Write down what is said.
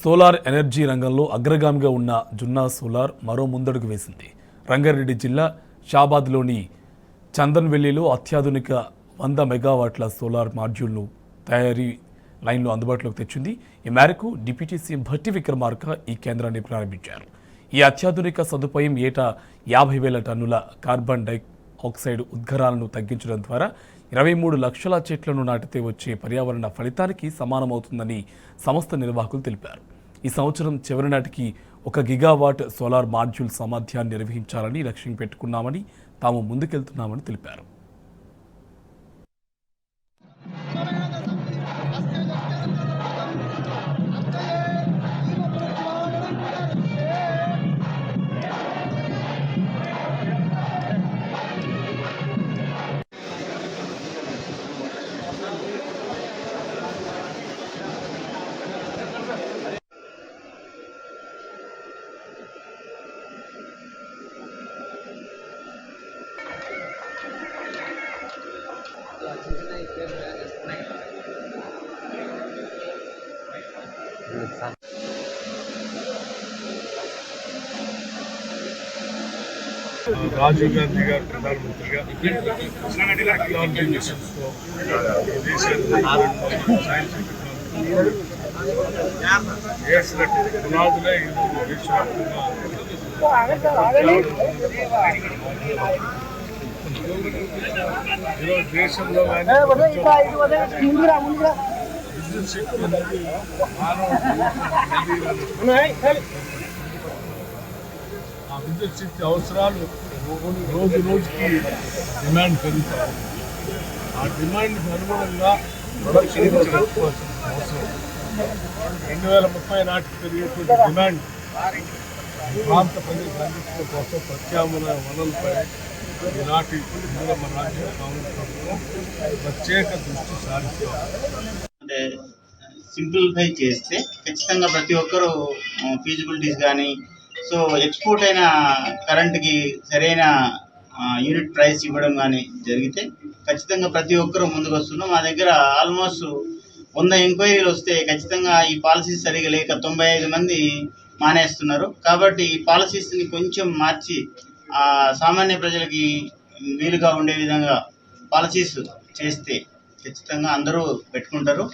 Solar energy రంగంలో అగ్రగామిగా ఉన్న జున్నా సోలార్ మరో ముందడుగు వేసింది. రంగారెడ్డి జిల్లా షాబాద్లోని చందన్వెల్లిలో అత్యాధునిక 100 మెగావాట్ల సోలార్ మాడ్యూల్ను తయారీ లైన్లో అందుబాటులోకి తెచ్చింది. ఈ మేరకు డిప్యూటీ సీఎం భట్టి విక్రమార్క ఈ కేంద్రాన్ని ప్రారంభించారు. ఈ అత్యాధునిక సదుపాయం ఏటా 50,000 టన్నుల కార్బన్ డైఆక్సైడ్ ఉద్గారాలను తగ్గించడం ద్వారా 23 లక్షల చెట్లను నాటితే వచ్చే పర్యావరణ ఫలితానికి సమానమవుతుందని సంస్థ నిర్వాహకులు తెలిపారు. ఈ సంవత్సరం చివరి నాటికి 1 గిగావాట్ సోలార్ మాడ్యూల్ సామర్థ్యాన్ని నిర్వహించాలని లక్ష్యం పెట్టుకున్నామని, తాము ముందుకెళ్తున్నామని తెలిపారు. రాజీవ్ గాంధీ గారు ప్రధానమంత్రిగా టెక్నాలజీ మిషన్స్తో వేసినటువంటి పునాదులే దేశవ్యాప్తంగా ఈరోజు దేశంలో విద్యుత్ శక్తి అనేది ఆ విద్యుత్ శక్తి అవసరాలు రోజు రోజుకి డిమాండ్ పెరుగుతాయి. ఆ డిమాండ్కి అనుగుణంగా ప్రొడక్షన్ పెంచుకోవాల్సిన అవసరం. 2030 నాటికి పెరిగేటువంటి డిమాండ్ ప్రాంత ప్రజలకు అందించడం కోసం ప్రత్యామ్నాయ వనరులపై ఈనాటి మన రాజ్య కాంగ్రెస్ ప్రభుత్వం ప్రత్యేక దృష్టి సారిస్తారు. అంటే సింప్లిఫై చేస్తే ఖచ్చితంగా ప్రతి ఒక్కరూ ఫీజిబిలిటీస్ కానీ ఎక్స్పోర్ట్ అయిన కరెంట్కి సరైన యూనిట్ ప్రైస్ ఇవ్వడం కానీ జరిగితే ఖచ్చితంగా ప్రతి ఒక్కరూ ముందుకు వస్తున్నాం. మా దగ్గర ఆల్మోస్ట్ 100 ఎంక్వైరీలు వస్తే ఖచ్చితంగా ఈ పాలసీస్ సరిగా లేక 95 మంది మానేస్తున్నారు. కాబట్టి ఈ పాలసీస్ని కొంచెం మార్చి సామాన్య ప్రజలకి వీలుగా ఉండే విధంగా పాలసీస్ చేస్తే ఖచ్చితంగా అందరూ పెట్టుకుంటారు.